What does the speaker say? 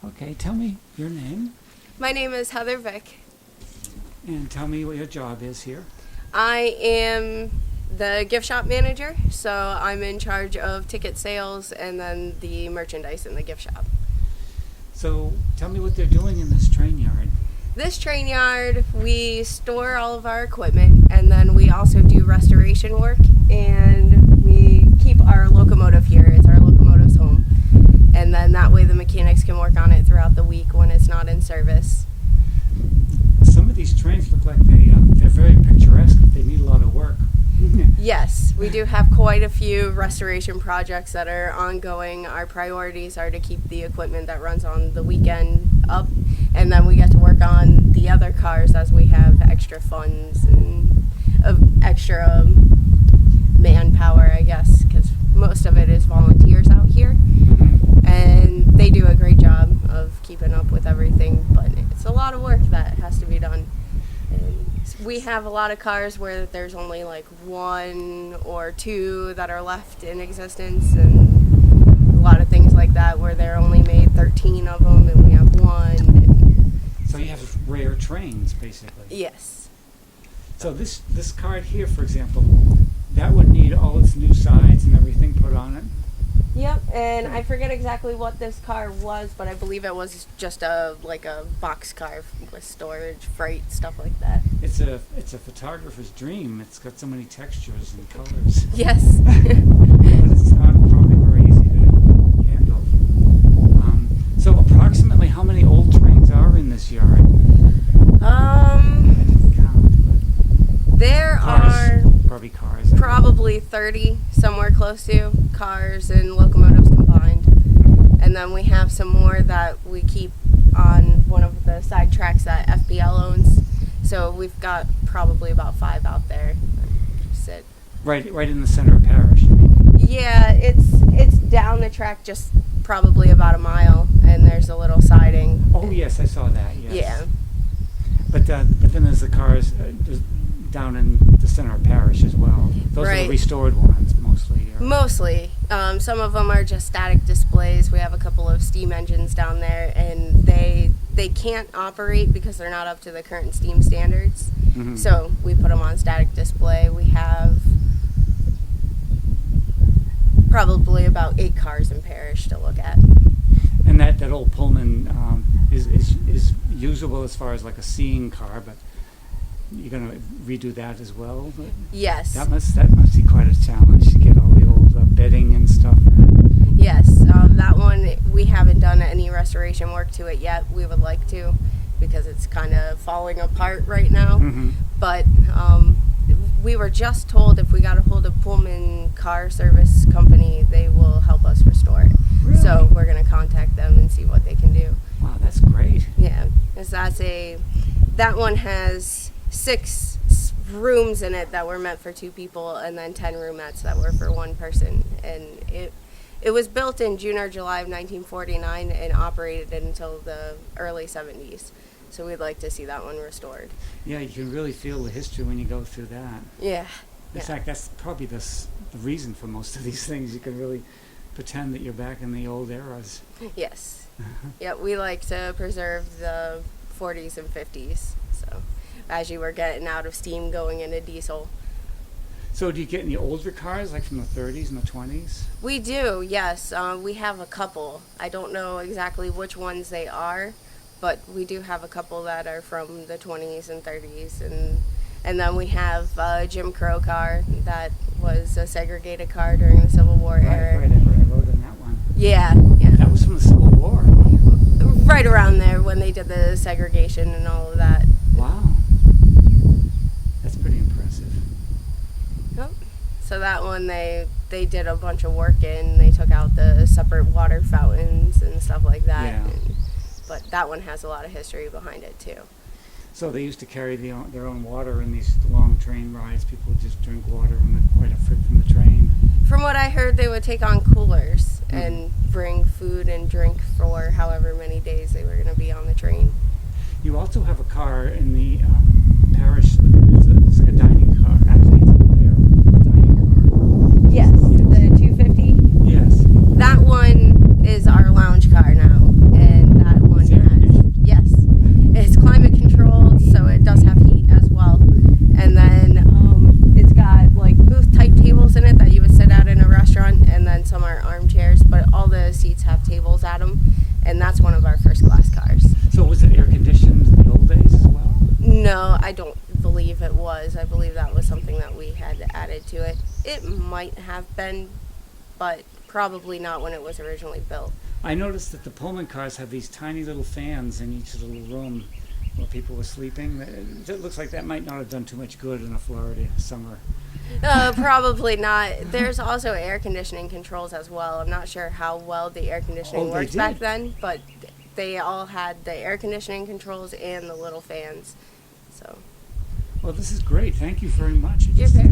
Okay, tell me your name My name is Heather Vick. and tell me what your job is here. I am the gift shop manager, so I'm in charge of ticket sales and then the merchandise in the gift shop. So tell me what they're doing in this train yard. This train yard, we store all of our equipment, and then we also do restoration work, and we keep our locomotive here. It's our locomotive's home. And then that way the mechanics can work on it throughout the week when it's not in service. Some of these trains look like they're very picturesque. They need a lot of work. Yes, we do have quite a few restoration projects that are ongoing. Our priorities are to keep the equipment that runs on the weekend up, and then we get to work on the other cars as we have extra funds and extra manpower, I guess, because most of it is volunteers out here, and they do a great job of keeping up with everything, but it's a lot of work that has to be done. And we have a lot of cars where there's only like one or two that are left in existence, and a lot of things like that where they're only made 13 of them and we have one. So you have rare trains, basically. Yes. So this card here, for example, that would need all its new sides and everything put on it. Yep, and I forget exactly what this car was, but I believe it was just a box car with storage, freight, stuff like that. It's a photographer's dream. It's got so many textures and colors. Yes. But it's not probably very easy to handle. So approximately how many old trains are in this yard? I didn't count, but There cars, are Barbie cars. probably 30, somewhere close to, cars and locomotives combined. And then we have some more that we keep on one of the side tracks that FBL owns. So we've got probably about 5 out there that sit. Right in the center of Parish. You mean? Yeah, it's down the track just probably about a mile, and there's a little siding. Oh yes, I saw that. Yes. Yeah. But then there's the cars down in the center of Parish as well. Those are Right. the restored ones mostly. Mostly. Some of them are just static displays. We have a couple of steam engines down there, and they can't operate because they're not up to the current steam standards. Mhm. So we put them on static display. We have probably about 8 cars in Parish to look at. And that old Pullman is usable as far as like a seeing car, but you're going to redo that as well. But Yes. that must be quite a challenge to get all the old bedding and stuff in. Yes, that one, we haven't done any restoration work to it yet. We would like to, because it's kind of falling apart right now. Mhm. But we were just told if we got a hold of Pullman Car Service Company, they will help us restore it. Really? So we're going to contact them and see what they can do. Wow, that's great. Yeah, 'cause that one has 6 rooms in it that were meant for 2 people, and then 10 roomettes that were for 1 person. And it was built in June or July of 1949 and operated until the early 70s. So we'd like to see that one restored. Yeah, you can really feel the history when you go through that. Yeah. In fact, that's probably the reason for most of these things. You can really pretend that you're back in the old eras. Yes. Yeah, we like to preserve the 40s and 50s. So as you were getting out of steam going into diesel. So do you get any older cars, like from the 30s and the 20s? We do, yes. We have a couple. I don't know exactly which ones they are, but we do have a couple that are from the 20s and 30s. And then we have a Jim Crow car that was a segregated car during the Civil War era. Right, I rode in that one. Yeah. That was from the Civil War. Right around there when they did the segregation and all of that. Wow. That's pretty impressive. Yep. So that one they did a bunch of work in. They took out the separate water fountains and stuff like that. Yeah. But that one has a lot of history behind it too. So they used to carry their own water in these long train rides. People would just drink water right up from the train. From what I heard, they would take on coolers and bring food and drink for however many days they were going to be on the train. You also have a car in the Parish. It's like a dining car. Actually, it's there. A dining car. Yes, the 250. Yes. That one is our lounge car now, and that some are armchairs, but all the seats have tables at them, and that's one of our first class cars. So was it air conditioned in the old days as well? No, I don't believe it was. I believe that was something that we had added to it. It might have been, but probably not when it was originally built. I noticed that the Pullman cars have these tiny little fans in each little room where people were sleeping. It looks like that might not have done too much good in a Florida summer. Probably not. There's also air conditioning controls as well. I'm not sure how well the air conditioning worked back then, but they all had the air conditioning controls and the little fans. So. Well, this is great. Thank you very much. You're very